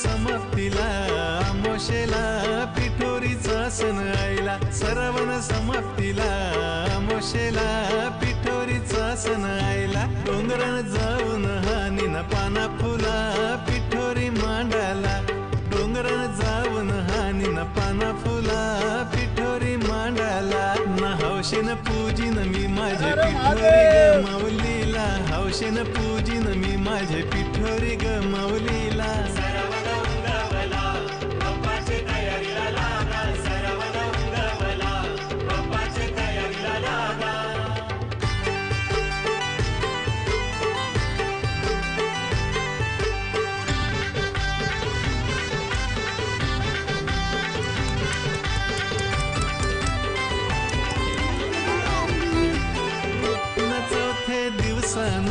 समाप्तीला आमोशेला पिठोरीचा सण आईला श्रावण समाप्तीला आमोशेला पिठोरीचा सण आईला डोंगरान जाऊन हानीन पाना फुला पिठोरी मांडाला डोंगरान जाऊन हानीन पाना फुला पिठोरी मांडाला ना हौशेन पूजिन मी माझे पिठोरी ग माऊलीला हौशेन पूजिन मी माझे पिठोरी ग माऊलीला